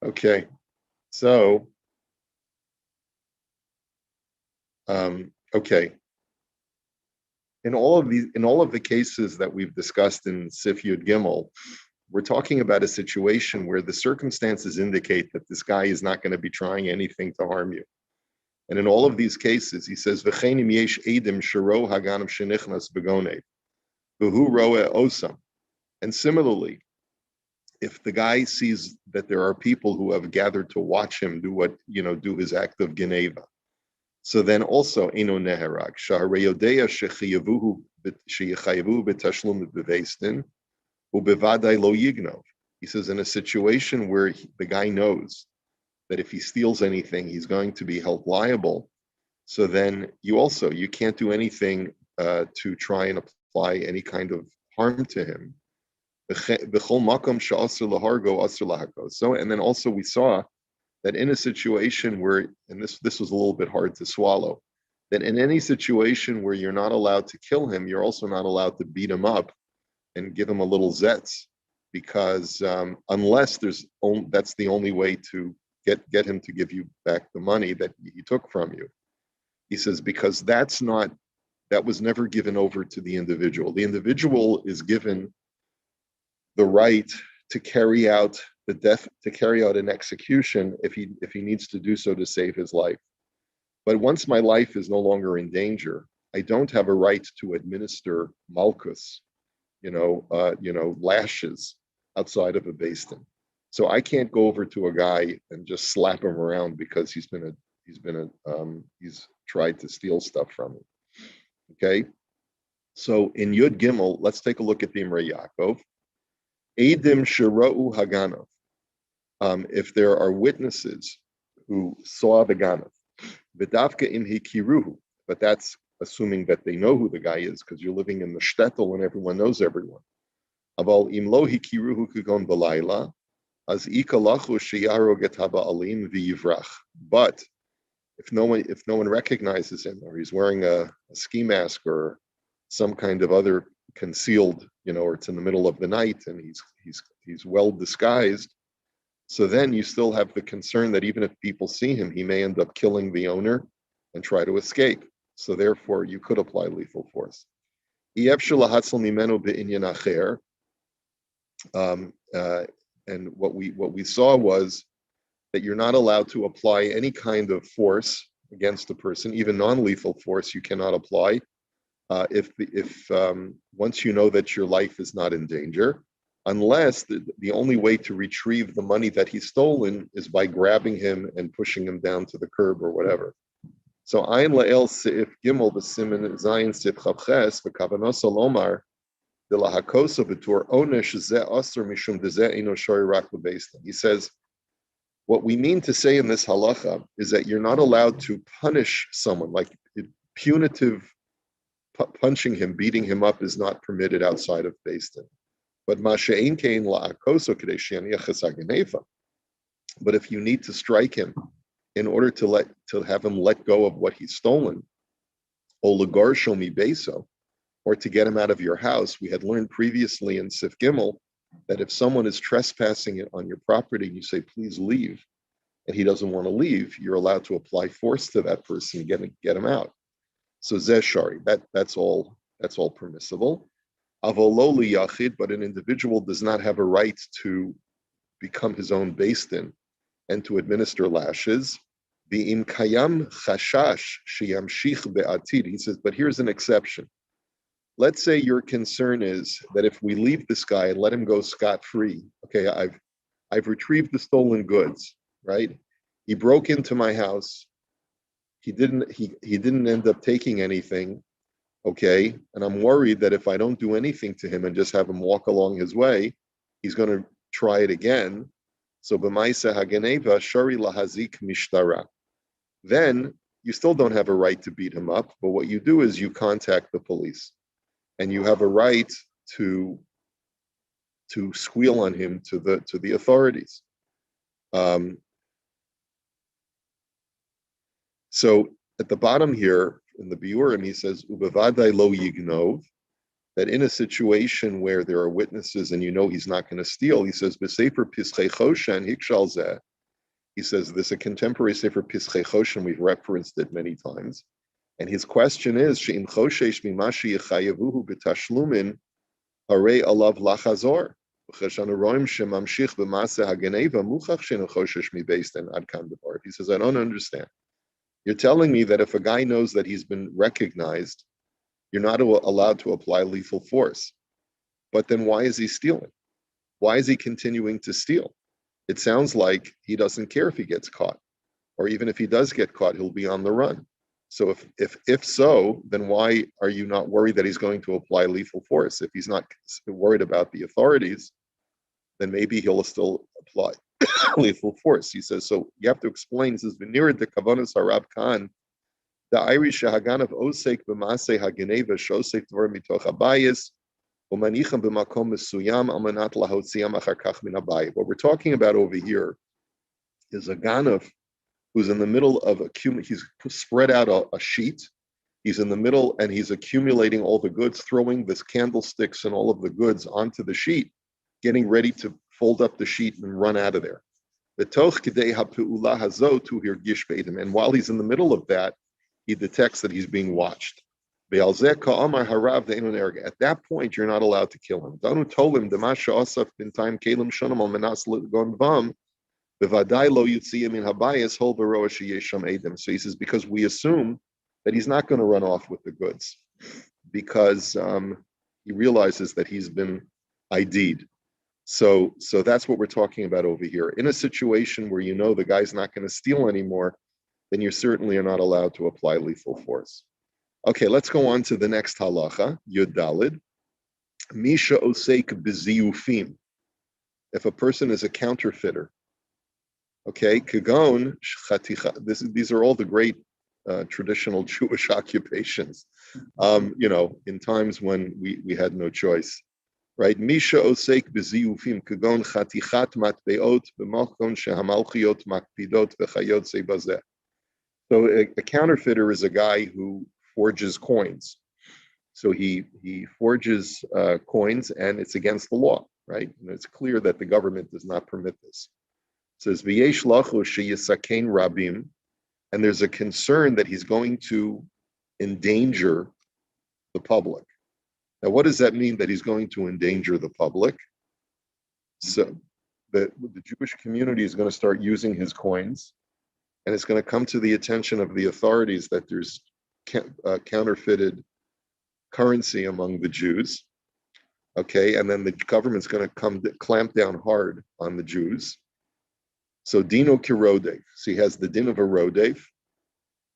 Okay, so okay, in all of the cases that we've discussed in Sif Yud Gimel, we're talking about a situation where the circumstances indicate that this guy is not going to be trying anything to harm you. And in all of these cases, he says, "V'chenim yesh edim shero haganim shenichnas begonev, v'hu roe osam." And similarly, if the guy sees that there are people who have gathered to watch him do his act of geneva, so then also eno neherag shahareyodea shechayavuhu shechayavu betashlum beveistin ubevadai lo yignov. He says in a situation where the guy knows that if he steals anything, he's going to be held liable. So then you can't do anything to try and apply any kind of harm to him. So, and then also we saw that in a situation where, and this was a little bit hard to swallow, that in any situation where you're not allowed to kill him, you're also not allowed to beat him up and give him a little zetz, because unless that's the only way to get him to give you back the money that he took from you. He says, because that was never given over to the individual. The individual is given the right to carry out an execution if he needs to do so to save his life. But once my life is no longer in danger, I don't have a right to administer malchus, lashes outside of a basin. So I can't go over to a guy and just slap him around because he's tried to steal stuff from me. Okay, so in Yud Gimel, let's take a look at the Imrei Yaakov. Eidim Shira'u Haganov. If there are witnesses who saw the Ganav, V'davka im hikiruhu, but that's assuming that they know who the guy is, because you're living in the shtetl and everyone knows everyone. Aval im lo hikiruhu kugon b'layla, as ikalachu sheyaro getaba alim v'yivrach. But if no one recognizes him, or he's wearing a ski mask or some kind of other concealed, or it's in the middle of the night and he's well disguised, so then you still have the concern that even if people see him, he may end up killing the owner and try to escape. So therefore, you could apply lethal force. And what we saw was that you're not allowed to apply any kind of force against a person, even non-lethal force you cannot apply if once you know that your life is not in danger, unless the only way to retrieve the money that he's stolen is by grabbing him and pushing him down to the curb or whatever. So Ayin La'el Seif Gimel B'Simin Zayin Seif Chavches V'Kavanos Alomar De Lahakoso V'Tur Onesh Zeh Asur Mishum Dezeh Eino Shori Rak L'Beistin. He says, what we mean to say in this halacha is that you're not allowed to punish someone, like punitive punching him, beating him up is not permitted outside of Beis Din. But if you need to strike him in order to have him let go of what he's stolen, or to get him out of your house, we had learned previously in Sif Gimel that if someone is trespassing on your property and you say, please leave, and he doesn't want to leave, you're allowed to apply force to that person and get him out. So zeh shari, that's all permissible. Avololi yachid, but an individual does not have a right to become his own Beis Din and to administer lashes. The im kayam chashash sheyamshich be'atid. He says, but here's an exception. Let's say your concern is that if we leave this guy and let him go scot-free, okay, I've retrieved the stolen goods, right? He broke into my house. He didn't end up taking anything, okay? And I'm worried that if I don't do anything to him and just have him walk along his way, he's going to try it again. So b'maisa hageneva shari lahazik mishtara. Then you still don't have a right to beat him up, but what you do is you contact the police, and you have a right to squeal on him to the authorities. So at the bottom here in the Biurim, he says, "Ubevadai lo yignov," that in a situation where there are witnesses and you know he's not going to steal, he says, "B'sefer pischei Choshen hikshal zeh He says there's a contemporary sefer Pischei Choshen, we've referenced it many times. And his question is, She'im choshesh mimashi yechayevuhu b'tashlumin, harei alav lachazor. He says, I don't understand. You're telling me that if a guy knows that he's been recognized, you're not allowed to apply lethal force. But then why is he stealing? Why is he continuing to steal? It sounds like he doesn't care if he gets caught, or even if he does get caught, he'll be on the run. So if so, then why are you not worried that he's going to apply lethal force? If he's not worried about the authorities, then maybe he'll still apply lethal force. He says, so you have to explain. He says, V'nirad de kavanas harab Khan, the Irish hagan of osek b'maseh hageneva shosek dvar mitoch habayis u'manicham b'makom mesuyam almanat lahotziam achar kach min habayis. What we're talking about over here is a ganav who's in the middle of he's spread out a sheet. He's in the middle and he's accumulating all the goods, throwing the candlesticks and all of the goods onto the sheet, getting ready to fold up the sheet and run out of there. And while he's in the middle of that, he detects that he's being watched. At that point, you're not allowed to kill him. So he says, because we assume that he's not going to run off with the goods, because he realizes that he's been ID'd. So that's what we're talking about over here. In a situation where you know the guy's not going to steal anymore, then you certainly are not allowed to apply lethal force. Okay, let's go on to the next halacha, Yud Dalid. Misha osek b'ziyufim. If a person is a counterfeiter, okay, kagon chaticha. These are all the great traditional Jewish occupations. In times when we had no choice. Right? Misha osek b'ziyufim kagon chatichat matbeot b'malchon shehamalchiot makpidot v'chayotze bazeh. So a counterfeiter is a guy who forges coins. So he forges coins, and it's against the law, right? And it's clear that the government does not permit this. It says v'yesh lachu sheyisakein rabim, and there's a concern that he's going to endanger the public. Now, what does that mean that he's going to endanger the public? So the Jewish community is going to start using his coins, and it's going to come to the attention of the authorities that there's counterfeited currency among the Jews. Okay, and then the government's going to clamp down hard on the Jews. So Dino Kirodev, so he has the din of a Rodev.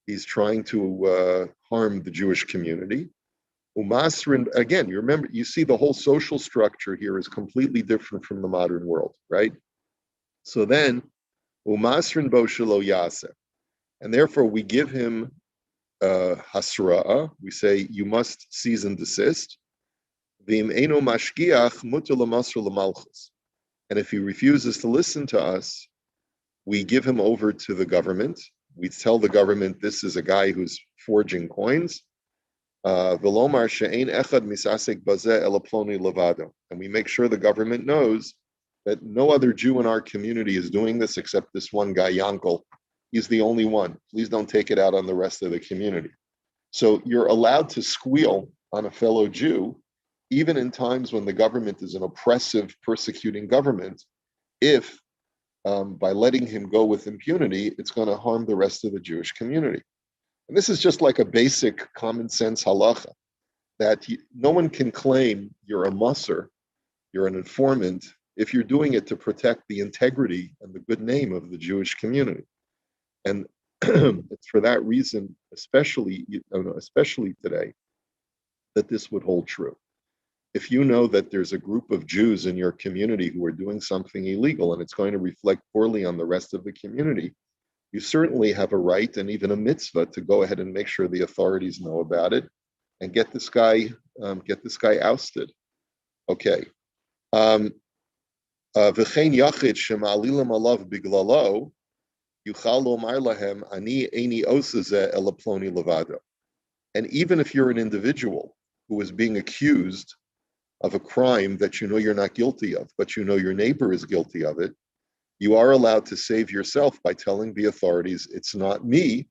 He's trying to harm the Jewish community. Umasrin, again, you see the whole social structure here is completely different from the modern world, right? So then, Umasrin bo shelo yaseh, and therefore we give him hasra'a. We say you must cease and desist. V'im eno mashgiach mutar l'masr l'malchus, and if he refuses to listen to us, we give him over to the government. We tell the government this is a guy who's forging coins. And we make sure the government knows that no other Jew in our community is doing this except this one guy, Yankel. He's the only one. Please don't take it out on the rest of the community. So you're allowed to squeal on a fellow Jew, even in times when the government is an oppressive, persecuting government, if by letting him go with impunity, it's going to harm the rest of the Jewish community. And this is just like a basic common sense halacha, that no one can claim you're a musser, you're an informant, if you're doing it to protect the integrity and the good name of the Jewish community. And it's for that reason, especially today, that this would hold true. If you know that there's a group of Jews in your community who are doing something illegal and it's going to reflect poorly on the rest of the community, you certainly have a right and even a mitzvah to go ahead and make sure the authorities know about it and get this guy ousted. Okay. And even if you're an individual who is being accused of a crime that you know you're not guilty of, but you know your neighbor is guilty of it, you are allowed to save yourself by telling the authorities, it's not me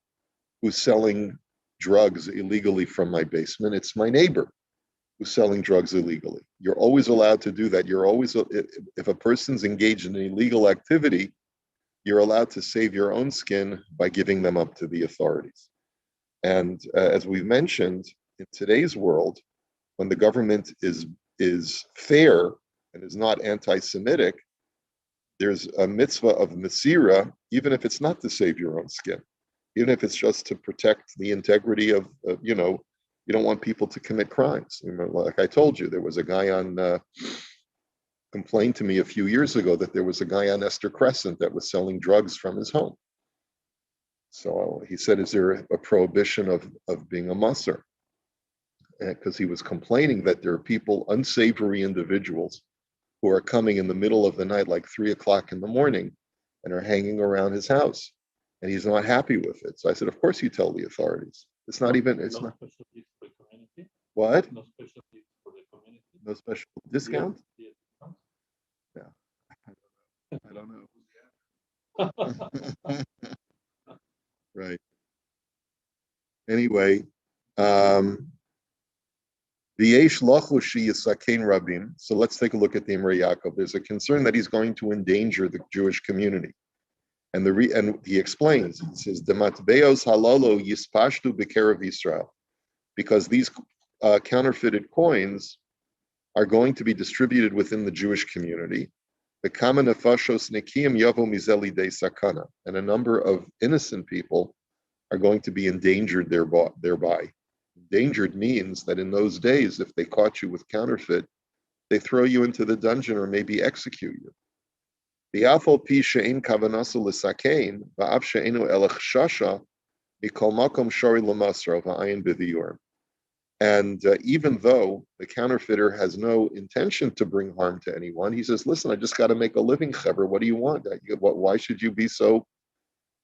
who's selling drugs illegally from my basement, it's my neighbor who's selling drugs illegally. You're always allowed to do that. You're always, if a person's engaged in an illegal activity, you're allowed to save your own skin by giving them up to the authorities. And as we've mentioned, in today's world, when the government is fair and is not anti-Semitic, there's a mitzvah of Masira, even if it's not to save your own skin, even if it's just to protect the integrity of you don't want people to commit crimes. Like I told you, there was a guy on complained to me a few years ago that there was a guy on Esther Crescent that was selling drugs from his home. So he said, is there a prohibition of being a musser? Because he was complaining that there are people, unsavory individuals, who are coming in the middle of the night, like 3 o'clock in the morning, and are hanging around his house. And he's not happy with it. So I said, of course you tell the authorities. It's not even, it's not. What? No special deals for the community. No special discount? Yeah. I don't know. Right. Anyway, V'yesh lochu sheyisakein rabim. So let's take a look at the Imrei Yaakov. There's a concern that he's going to endanger the Jewish community. And and he explains, he says, Dematbeos halalo yispashtu b'kerev Yisrael. Because these counterfeited coins are going to be distributed within the Jewish community. The common nefashos nekiyim yavo mizeli de sakana. And a number of innocent people are going to be endangered thereby. Endangered means that in those days, if they caught you with counterfeit, they throw you into the dungeon or maybe execute you. The afal pi she'ein kavanasu l'sakein va'av she'enu elach shasha mikol makom shari l'masra va'ayin b'viyur. And even though the counterfeiter has no intention to bring harm to anyone, he says, listen, I just got to make a living, Chaver. What do you want? Why should you be so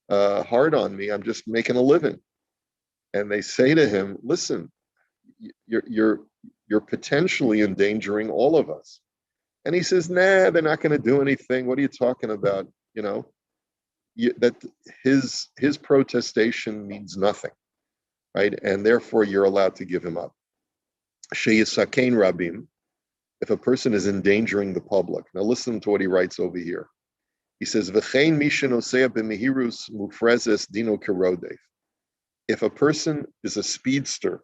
hard on me? I'm just making a living. And they say to him, listen, you're potentially endangering all of us. And he says, nah, they're not going to do anything. What are you talking about? That his protestation means nothing, right? And therefore you're allowed to give him up. Sheyisakein rabim, if a person is endangering the public. Now listen to what he writes over here. He says, V'chein mishin osea b'mehirus mufrezes dino kerodef. If a person is a speedster,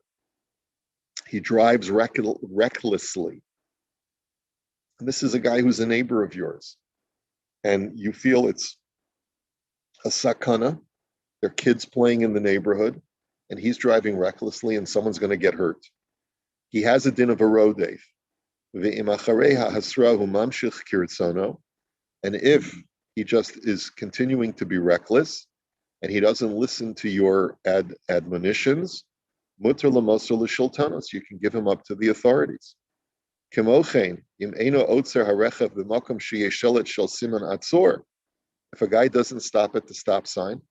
he drives recklessly. And this is a guy who's a neighbor of yours. And you feel it's a sakana. There are kids playing in the neighborhood, and he's driving recklessly, and someone's going to get hurt. He has a din of a rodef. And if he just is continuing to be reckless, and he doesn't listen to your admonitions, mutar l'mosar l'shultanos, you can give him up to the authorities. Kimochein, im eino otzer harechav b'makom sheyeshelet shel siman atzor. If a guy doesn't stop at the stop sign,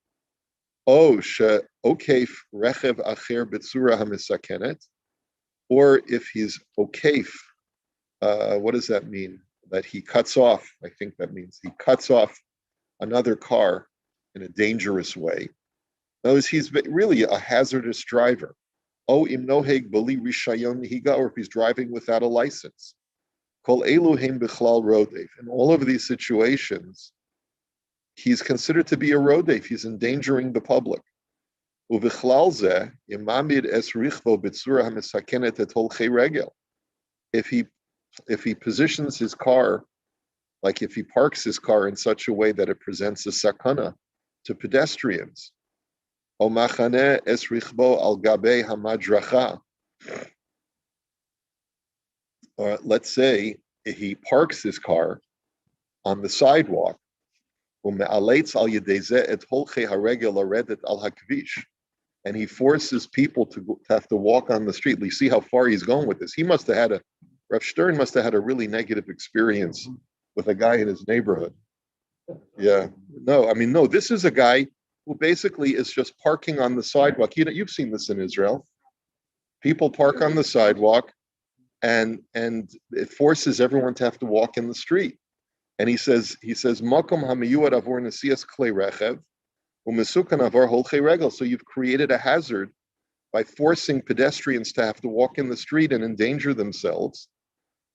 she okef rechev acher b'tzura hamisakenet, or if he's okef, what does that mean? That he cuts off, I think that means he cuts off another car in a dangerous way. Notice he's really a hazardous driver. Im noheg bali rishayon higa, or if he's driving without a license. Kol eluhem bichlal rodef. In all of these situations, he's considered to be a rodef. He's endangering the public. Uvichlal zeh imamid es richvo b'tzura hamisakenet et holchei regel. If he positions his car, like if he parks his car in such a way that it presents a sakana to pedestrians, o machane es richbo al gabe hamadracha. Or let's say he parks his car on the sidewalk, and he forces people to have to walk on the street. You see how far he's going with this. Rav Stern must have had a really negative experience with a guy in his neighborhood. Yeah. No, this is a guy who basically is just parking on the sidewalk. You've seen this in Israel. People park on the sidewalk, and it forces everyone to have to walk in the street. And he says, Makom hamiyuad avor nesias klei rechev, umesukan avor holchei regel. So you've created a hazard by forcing pedestrians to have to walk in the street and endanger themselves.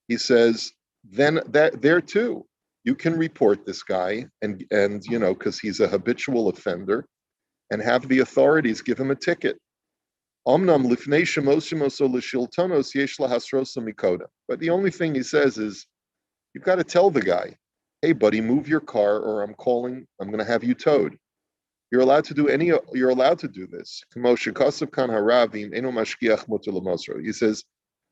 He says, then that there too, you can report this guy and because he's a habitual offender, and have the authorities give him a ticket. But the only thing he says is, you've got to tell the guy, hey buddy, move your car or I'm going to have you towed. You're allowed to do this. He says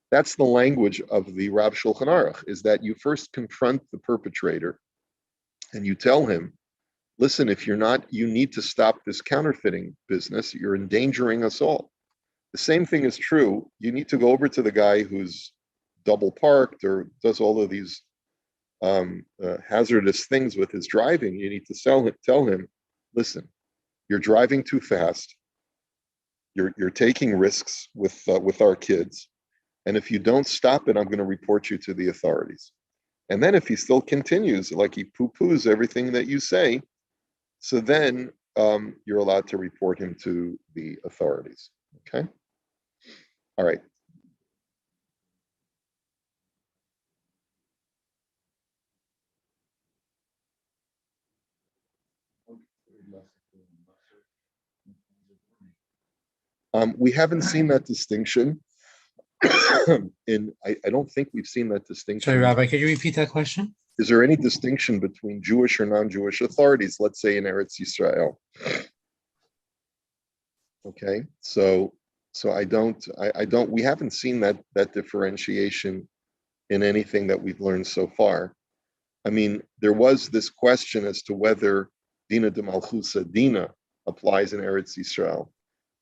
that's the language of the Rav Shulchan Aruch, is that you first confront the perpetrator and you tell him, listen, if you're not, you need to stop this counterfeiting business. You're endangering us all. The same thing is true. You need to go over to the guy who's double parked or does all of these hazardous things with his driving. You need to tell him, listen, you're driving too fast. You're taking risks with our kids, and if you don't stop it, I'm going to report you to the authorities. And then if he still continues, like he poo-poos everything that you say, so then you're allowed to report him to the authorities. Okay. All right. We haven't seen that distinction. I don't think we've seen that distinction. Sorry, Rabbi, could you repeat that question? Is there any distinction between Jewish or non-Jewish authorities, let's say in Eretz Yisrael? Okay, so we haven't seen that differentiation in anything that we've learned so far. I mean, there was this question as to whether Dina de Malchusa Dina applies in Eretz Yisrael.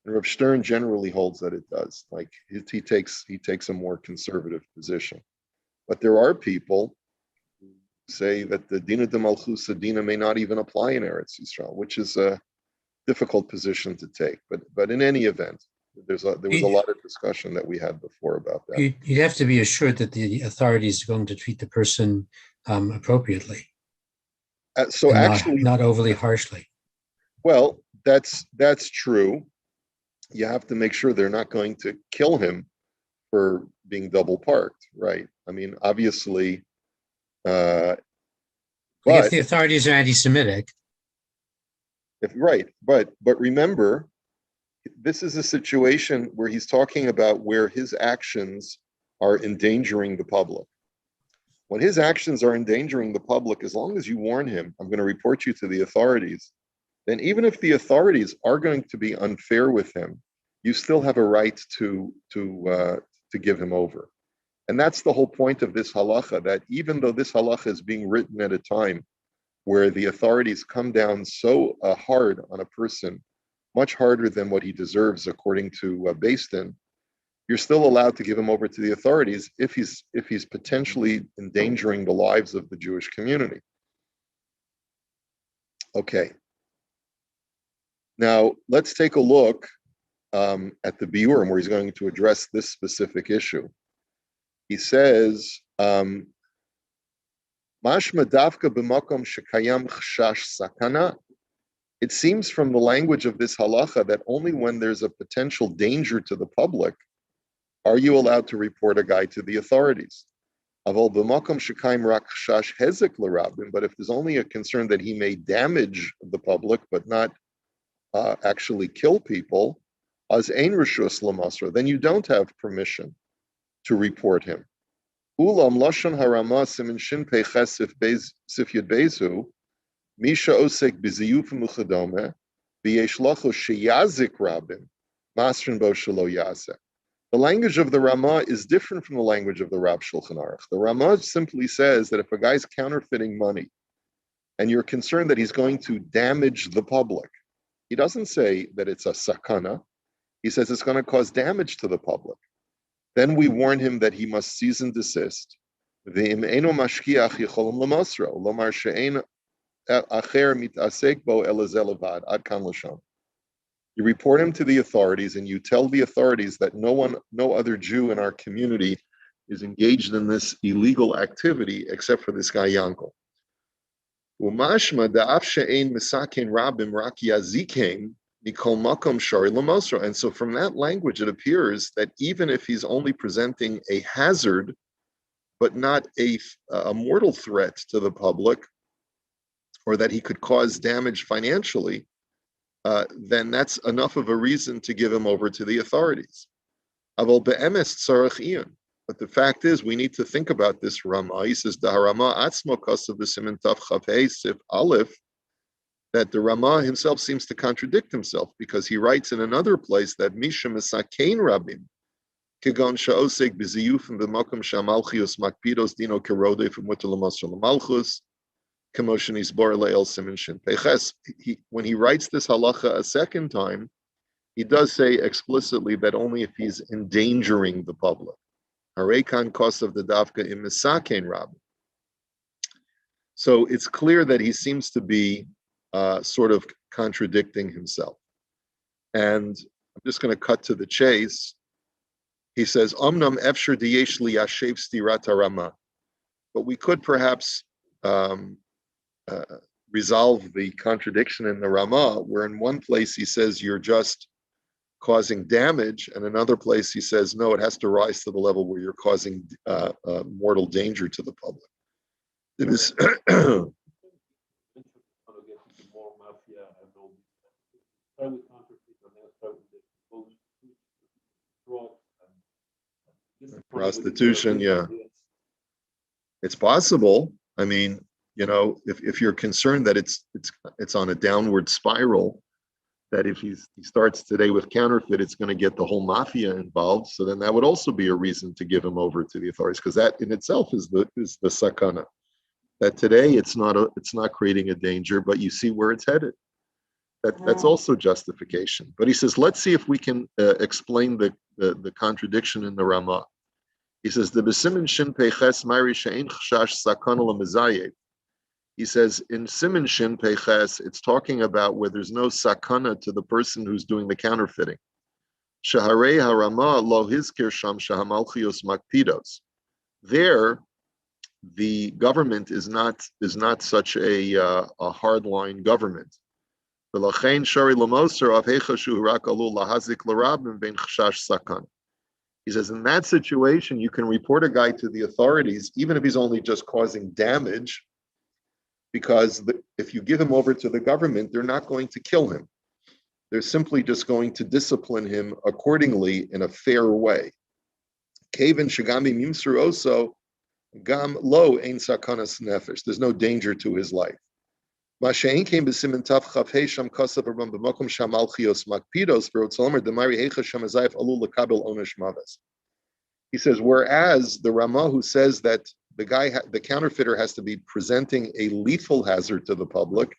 And Rav Stern generally holds that it does. Like he takes a more conservative position. But there are people who say that the Dina de Malchusa Dina may not even apply in Eretz Yisrael, which is a difficult position to take. But in any event, there was a lot of discussion that we had before about that. You'd have to be assured that the authorities are going to treat the person appropriately. So actually, not overly harshly. Well, that's true. You have to make sure they're not going to kill him for being double parked, right? I mean, obviously, if the authorities are anti-Semitic, right? But remember, this is a situation where he's talking about where his actions are endangering the public. When his actions are endangering the public, as long as you warn him, I'm going to report you to the authorities, then even if the authorities are going to be unfair with him, you still have a right to give him over. And that's the whole point of this halacha, that even though this halacha is being written at a time where the authorities come down so hard on a person, much harder than what he deserves according to Beis Din, you're still allowed to give him over to the authorities if he's potentially endangering the lives of the Jewish community. Okay. Now, let's take a look at the Biurim, where he's going to address this specific issue. He says, Mashma davka b'makom shekayam chashash sakana. It seems from the language of this halacha that only when there's a potential danger to the public are you allowed to report a guy to the authorities. Aval b'makom shekayim rak chashash hezek l'rabim. But if there's only a concern that he may damage the public but not actually kill people, as ein reshus l'masra, then you don't have permission to report him. Ulam lashon harama simin shin peches sif yud bezu misha osek b'ziyuf muchadome v'yesh lacho sheyazik rabim masrin bo shelo yaseh. The language of the Ramah is different from the language of the Rav Shulchan Aruch. The Ramah simply says that if a guy's counterfeiting money and you're concerned that he's going to damage the public, he doesn't say that it's a sakana. He says it's going to cause damage to the public. Then we warn him that he must cease and desist. You report him to the authorities and you tell the authorities that no other Jew in our community is engaged in this illegal activity except for this guy Yaakov. Umashma da'af she'ein misaken rabim rak yazikein mikol makom shari lamosra. And so from that language, it appears that even if he's only presenting a hazard, but not a mortal threat to the public, or that he could cause damage financially, then that's enough of a reason to give him over to the authorities. Aval be'emes tzarech iyon. But the fact is, we need to think about this Rama. He says, "Da Rama atzmo kasav b'simen tav chav hey sif aleph," that the Rama himself seems to contradict himself, because he writes in another place that Misha Misakein Rabim Kegon Sha'osek b'ziyufim b'makom shamalchius makpidos dino kerode from mutalamas malchus commotion isbor le'el simin shin peches. When he writes this halacha a second time, he does say explicitly that only if he's endangering the public. Harekan kos of the dafka im misakein Rabim. So it's clear that he seems to be sort of contradicting himself. And I'm just going to cut to the chase. He says, Omnam efshir diyesh li yashev stirat harama. But we could perhaps resolve the contradiction in the Rama, where in one place he says you're just causing damage, and another place he says, no, it has to rise to the level where you're causing mortal danger to the public. It is prostitution, yeah. It's possible. I mean, if you're concerned that it's on a downward spiral, that if he starts today with counterfeit, it's going to get the whole mafia involved. So then that would also be a reason to give him over to the authorities, because that in itself is the sakana. That today it's not creating a danger, but you see where it's headed. That's also justification. But he says, let's see if we can explain the contradiction in the Rama. He says, the b'simin shin peiches mari she'ein chashash sakana l'mezayev. He says, in simin shin peiches, it's talking about where there's no sakana to the person who's doing the counterfeiting. Shaharei harama lo hizkir sham shahamalchios makpidos. There, the government is not such a hardline government. He says, in that situation, you can report a guy to the authorities, even if he's only just causing damage, because if you give him over to the government, they're not going to kill him. They're simply just going to discipline him accordingly in a fair way. Kevin shagami mimsur oso gam lo ein sakanas nefesh. There's no danger to his life. Mashain came b'simin tav chav hey sham kasav aram b'makom sham alchios makpidos v'rotzalomer demari heicha sham azayif alul lekabel onesh maves. He says, whereas the Rama who says that the counterfeiter has to be presenting a lethal hazard to the public,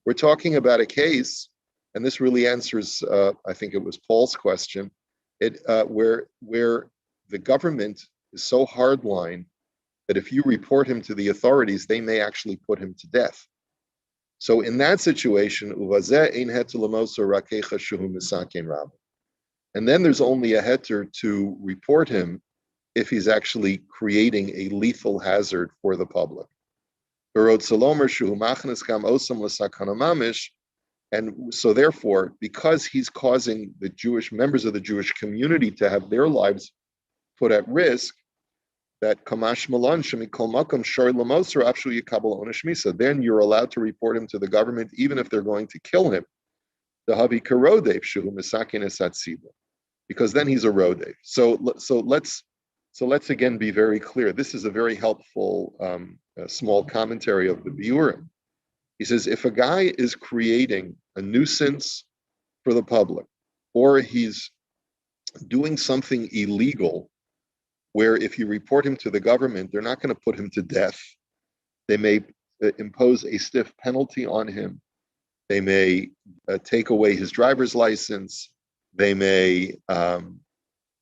we're talking about a case, and this really answers, I think it was Paul's question, where the government is so hardline that if you report him to the authorities, they may actually put him to death. So in that situation, and then there's only a heter to report him if he's actually creating a lethal hazard for the public. And so therefore, because he's causing the Jewish members of the Jewish community to have their lives put at risk, that kamash malan shemikol makom shari lamosar afshu yikabel onesh misa. Then you're allowed to report him to the government, even if they're going to kill him. The havi karodev shuhu misakin esatsiba, because then he's a rodev. So let's again be very clear. This is a very helpful small commentary of the Biurim. He says, if a guy is creating a nuisance for the public, or he's doing something illegal, where if you report him to the government, they're not going to put him to death. They may impose a stiff penalty on him. They may take away his driver's license. They may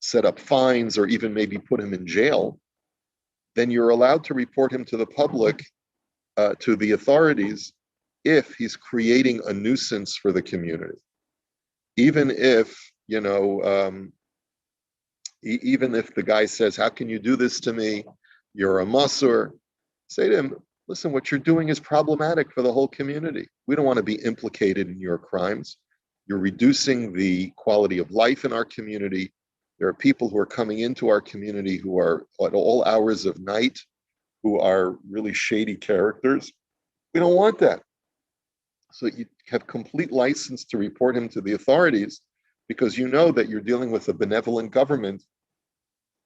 set up fines, or even maybe put him in jail. Then you're allowed to report him to the public, to the authorities, if he's creating a nuisance for the community. Even if, even if the guy says, how can you do this to me? You're a masur. Say to him, listen, what you're doing is problematic for the whole community. We don't want to be implicated in your crimes. You're reducing the quality of life in our community. There are people who are coming into our community who are at all hours of night, who are really shady characters. We don't want that. So you have complete license to report him to the authorities because you know that you're dealing with a benevolent government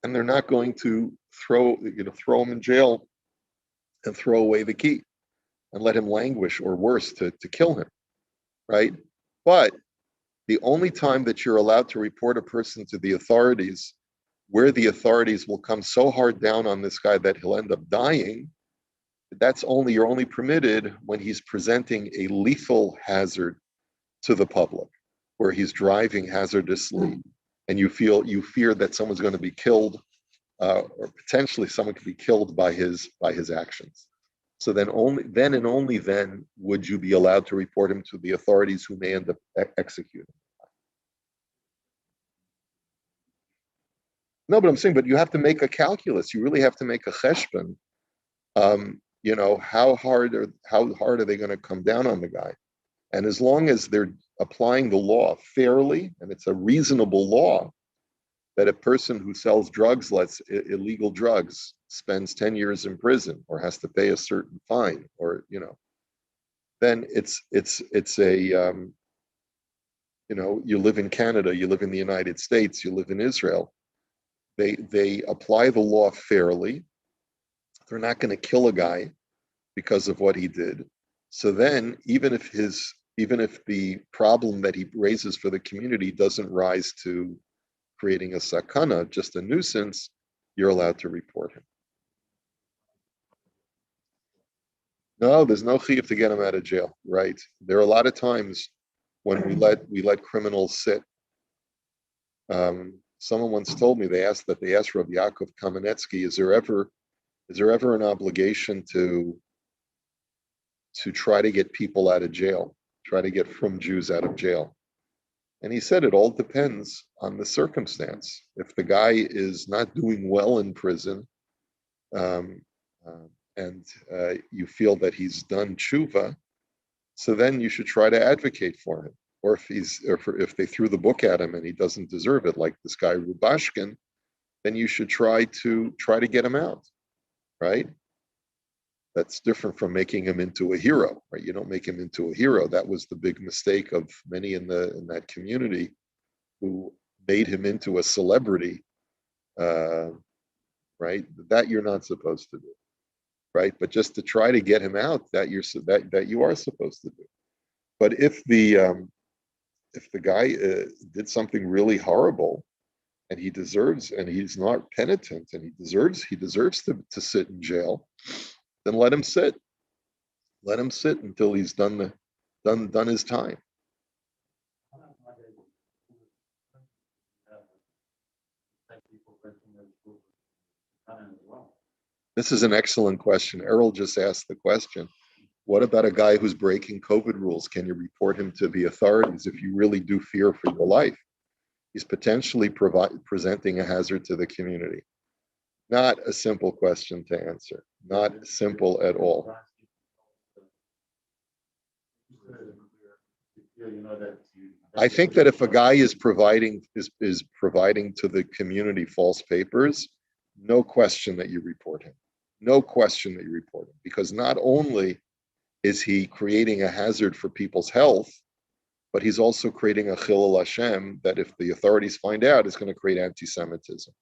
and they're not going to throw him in jail and throw away the key and let him languish, or worse, to kill him, right? But the only time that you're allowed to report a person to the authorities, where the authorities will come so hard down on this guy that he'll end up dying, you're only permitted when he's presenting a lethal hazard to the public, where he's driving hazardously and you fear that someone's going to be killed, or potentially someone could be killed by his actions. So then only then would you be allowed to report him to the authorities, who may end up executing. No, but I'm saying, but you have to make a calculus. You really have to make a cheshbon. How hard are they going to come down on the guy? And as long as they're applying the law fairly, and it's a reasonable law, that a person who sells drugs, illegal drugs, spends 10 years in prison or has to pay a certain fine, or then it's a you live in Canada, you live in the United States, you live in Israel. They apply the law fairly. They're not going to kill a guy because of what he did. So then, even if the problem that he raises for the community doesn't rise to creating a sakana, just a nuisance, you're allowed to report him. No, there's no chiyuv to get him out of jail, right? There are a lot of times when we let criminals sit. Someone once told me, they asked Rabbi Yaakov Kamenetsky, is there ever an obligation to try to get people out of jail, try to get frum Jews out of jail? And he said it all depends on the circumstance. If the guy is not doing well in prison, and you feel that he's done tshuva, so then you should try to advocate for him. Or if they threw the book at him and he doesn't deserve it, like this guy Rubashkin, then you should try to get him out, right? That's different from making him into a hero, right? You don't make him into a hero. That was the big mistake of many in that community, who made him into a celebrity, right? That you're not supposed to do, right? But just to try to get him out, that you are supposed to do. But if the guy did something really horrible, and he's not penitent, and he deserves to sit in jail, then let him sit. Let him sit until he's done his time. This is an excellent question. Errol just asked the question. What about a guy who's breaking COVID rules? Can you report him to the authorities if you really do fear for your life? He's potentially presenting a hazard to the community. Not a simple question to answer. Not simple at all. I think that if a guy is providing to the community false papers, no question that you report him. No question that you report him, because not only is he creating a hazard for people's health, but he's also creating a chilul Hashem that, if the authorities find out, is going to create anti-Semitism.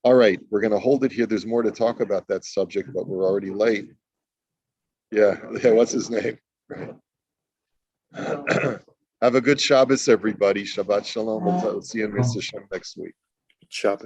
All right, we're going to hold it here. There's more to talk about that subject, but we're already late. Yeah, what's his name? Right. Have a good Shabbos, everybody. Shabbat shalom. We'll see you in Mr. Shem next week. Shabbat.